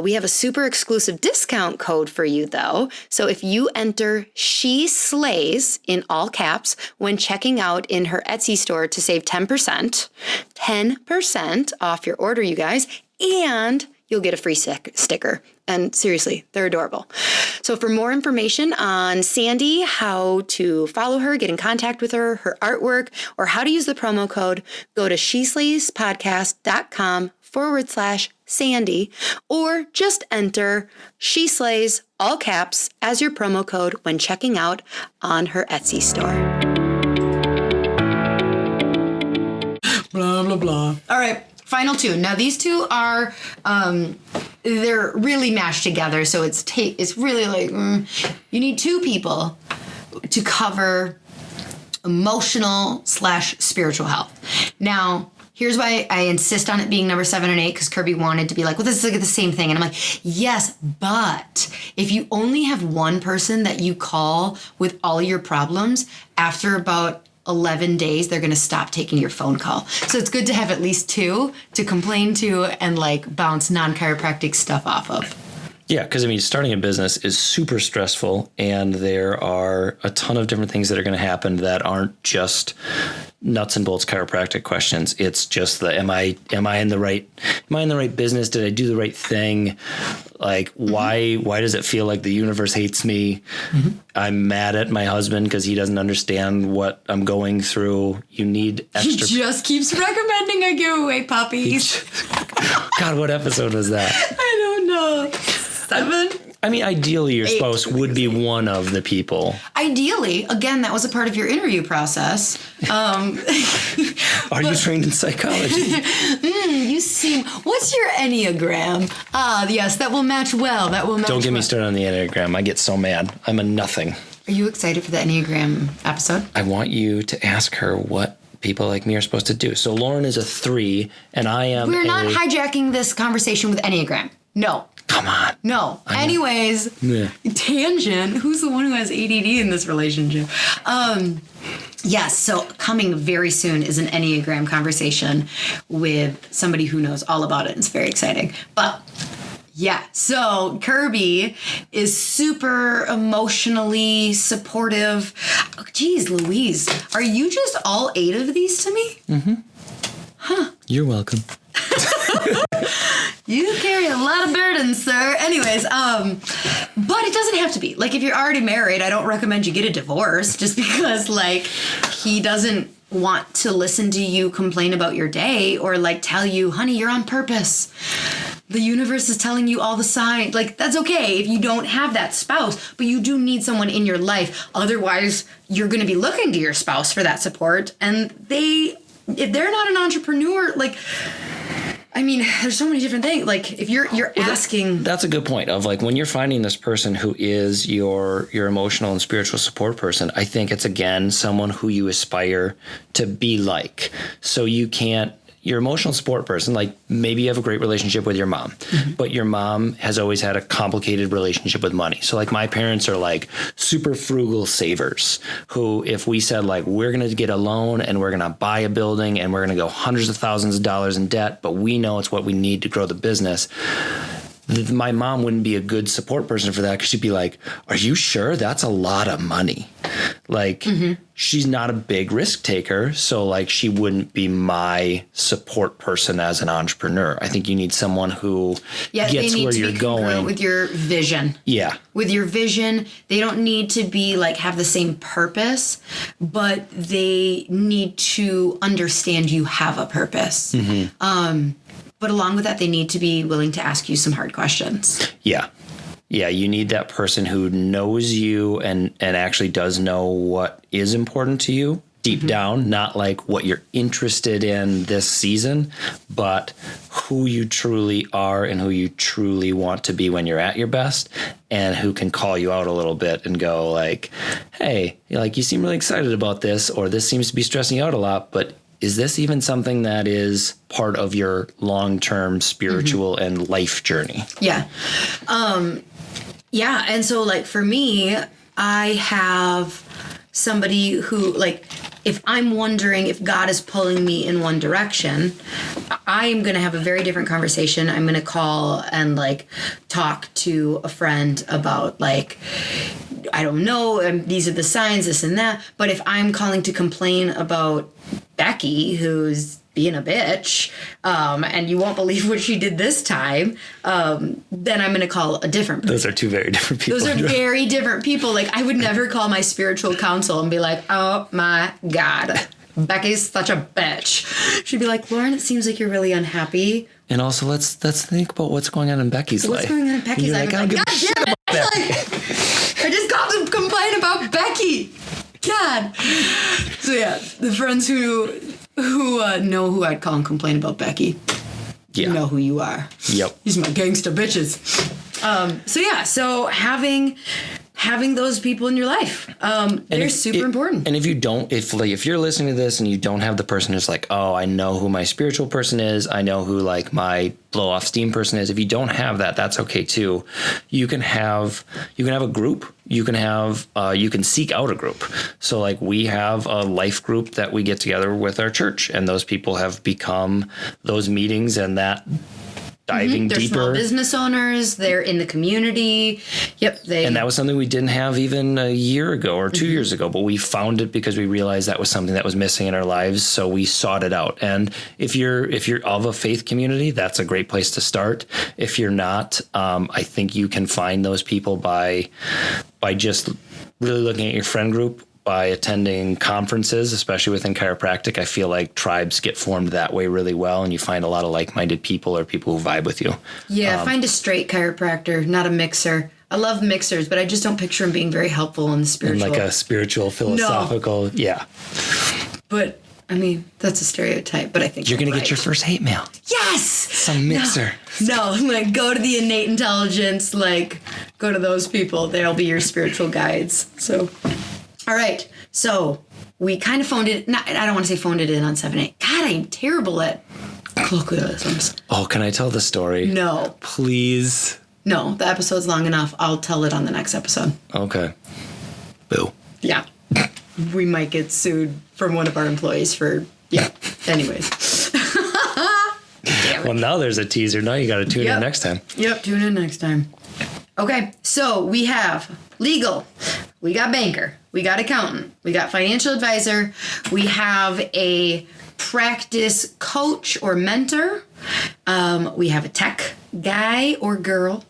We have a super exclusive discount code for you, though. So if you enter She Slays in all caps when checking out in her Etsy store to save 10% off your order, you guys, and you'll get a free sticker. And seriously, they're adorable. So for more information on Sandy, how to follow her, get in contact with her, her artwork, or how to use the promo code, go to sheslayspodcast.com/Sandy, or just enter She Slays, all caps, as your promo code when checking out on her Etsy store. Blah, blah, blah. All right. Final two. Now these two are, they're really mashed together. So it's really like, you need two people to cover emotional/spiritual health. Now, here's why I insist on it being number 7 and 8, because Kirby wanted to be like, well, this is like the same thing. And I'm like, yes, but if you only have one person that you call with all your problems, after about 11 days, they're going to stop taking your phone call. So it's good to have at least two to complain to and like bounce non-chiropractic stuff off of. Yeah, because starting a business is super stressful, and there are a ton of different things that are going to happen that aren't just nuts and bolts chiropractic questions. It's just the am I in the right business? Did I do the right thing? Like why does it feel like the universe hates me? Mm-hmm. I'm mad at my husband because he doesn't understand what I'm going through. You need extra. He just keeps recommending I give away puppies. God, what episode was that? I don't know. 7? Ideally, your 8, spouse would be one of the people. Ideally, again, that was a part of your interview process. Are you trained in psychology? You seem. What's your Enneagram? Yes, that will match well. Don't get me started on the Enneagram. I get so mad. I'm a nothing. Are you excited for the Enneagram episode? I want you to ask her what people like me are supposed to do. So Lauryn is a 3, and I am. We're not hijacking this conversation with Enneagram. No. Come on. No. Anyways, tangent. Who's the one who has ADD in this relationship? Yes, so coming very soon is an Enneagram conversation with somebody who knows all about it. It's very exciting. But yeah, so Kirby is super emotionally supportive. Oh, geez, Louise, are you just all 8 of these to me? Mm-hmm. Huh. You're welcome. You carry a lot of burdens, sir. Anyways, but it doesn't have to be. Like, if you're already married, I don't recommend you get a divorce just because, like, he doesn't want to listen to you complain about your day or, like, tell you, honey, you're on purpose. The universe is telling you all the signs. Like, that's okay if you don't have that spouse, but you do need someone in your life. Otherwise, you're going to be looking to your spouse for that support. And if they're not an entrepreneur, like, I mean, there's so many different things. Like, if you're asking... That's a good point of, like, when you're finding this person who is your emotional and spiritual support person, I think it's, again, someone who you aspire to be like. So you can't... Your emotional support person, like, maybe you have a great relationship with your mom, but your mom has always had a complicated relationship with money. So, like, my parents are, like, super frugal savers who, if we said, like, we're going to get a loan and we're going to buy a building and we're going to go hundreds of thousands of dollars in debt, but we know it's what we need to grow the business, my mom wouldn't be a good support person for that because she'd be like, are you sure? That's a lot of money. Like, she's not a big risk taker. So, like, she wouldn't be my support person as an entrepreneur. I think you need someone who gets where you're going. With your vision. Yeah. With your vision, they don't need to be, like, have the same purpose, but they need to understand you have a purpose. But along with that, they need to be willing to ask you some hard questions. Yeah. Yeah, you need that person who knows you and actually does know what is important to you deep down, not like what you're interested in this season, but who you truly are and who you truly want to be when you're at your best, and who can call you out a little bit and go like, hey, like, you seem really excited about this, or this seems to be stressing you out a lot, but is this even something that is part of your long-term spiritual and life journey? Yeah. Yeah. And so, like, for me, I have somebody who, like, if I'm wondering if God is pulling me in one direction, I'm going to have a very different conversation. I'm going to call and, like, talk to a friend about, like, I don't know, these are the signs, this and that. But if I'm calling to complain about Becky, who's being a bitch, and you won't believe what she did this time, then I'm going to call a different person. Those are two very different people. Those are very different people. Like, I would never call my spiritual counsel and be like, oh my God, Becky's such a bitch. She'd be like, Lauren, it seems like you're really unhappy. And also, let's think about what's going on in Becky's life. What's going on in Becky's life? Like, God damn it, I just called to complain about Becky. God. So yeah, the friends who know who I'd call and complain about Becky. Yeah. You know who you are. Yep. These are my gangsta bitches. So having those people in your life, they're super important. And if you're listening to this and you don't have the person who's like, oh, I know who my spiritual person is, I know who, like, my blow off steam person is. If you don't have that, that's okay too. You can have a group. You can seek out a group. So, like, we have a life group that we get together with our church, and those people have become those meetings and that diving they're deeper. Small business owners. They're in the community. Yep. And that was something we didn't have even a year ago or 2 years ago, but we found it because we realized that was something that was missing in our lives. So we sought it out. And if you're of a faith community, that's a great place to start. If you're not, I think you can find those people by just really looking at your friend group, by attending conferences, especially within chiropractic. I feel like tribes get formed that way really well, and you find a lot of like-minded people or people who vibe with you. Yeah, find a straight chiropractor, not a mixer. I love mixers, but I just don't picture them being very helpful in the spiritual. In like a spiritual, philosophical, yeah. But, I mean, that's a stereotype, but I think you're going to get your first hate mail. Yes! Some mixer. No, like, go to the innate intelligence, like, go to those people. They'll be your spiritual guides. So... All right, so we kind of phoned it. I don't want to say phoned it in on 7-8. God, I'm terrible at colloquialisms. Oh, can I tell the story? No. Please? No, the episode's long enough. I'll tell it on the next episode. Okay. Boo. Yeah. We might get sued from one of our employees for, yeah. Anyways. Damn it. Well, now there's a teaser. Now you got to tune in next time. Yep, tune in next time. Okay, so we have legal, we got banker, we got accountant, we got financial advisor, we have a practice coach or mentor, We have a tech guy or girl.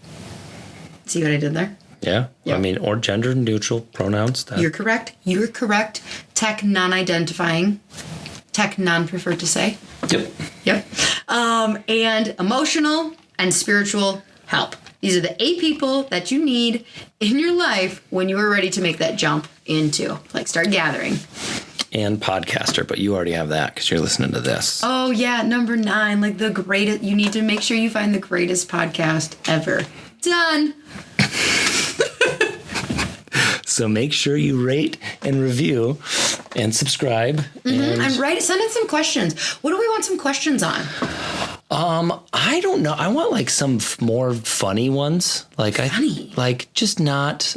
See what I did there? Yeah. Yep. I mean, or gender neutral pronouns. You're correct. You're correct. Tech non-identifying. Tech non-preferred to say. Yep. Yep. And emotional and spiritual help. These are the 8 people that you need in your life when you are ready to make that jump into, like, start gathering. And podcaster, but you already have that because you're listening to this. Oh, yeah. Number 9, like the greatest. You need to make sure you find the greatest podcast ever. Done. So make sure you rate and review and subscribe. And send in some questions. What do we want some questions on? I don't know. I want like some more funny ones. Like Funny? like just not.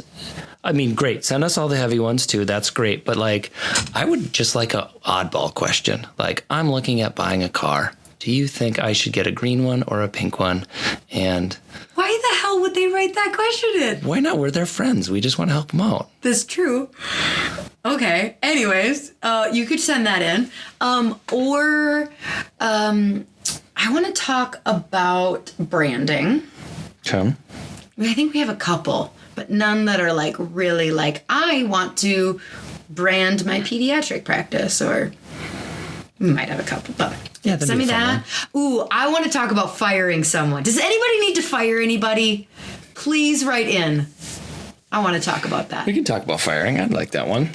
I mean, great. Send us all the heavy ones too. That's great. But like, I would just like a oddball question. Like, I'm looking at buying a car. Do you think I should get a green one or a pink one? And Why the hell would they write that question in? why not? We're their friends. We just want to help them out. That's true. Okay. Anyways, you could send that in. I want to talk about branding. Come. I think we have a couple, but none that are like really like, I want to brand my pediatric practice, or we might have a couple, but Yeah, that'd send be me a fun that. Ooh, I want to talk about firing someone. Does anybody need to fire anybody? Please write in. I want to talk about that. We can talk about firing. I'd like that one.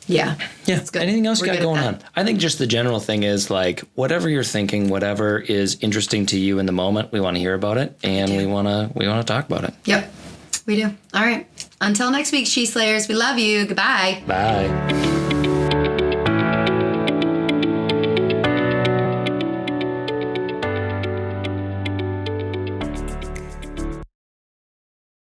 Yeah. Yeah. That's good. Anything else We're you got good at going that. on? I think just the general thing is like whatever you're thinking, whatever is interesting to you in the moment, we want to hear about it and we want to talk about it. Yep. We do. All right. Until next week, She Slayers, we love you. Goodbye. Bye.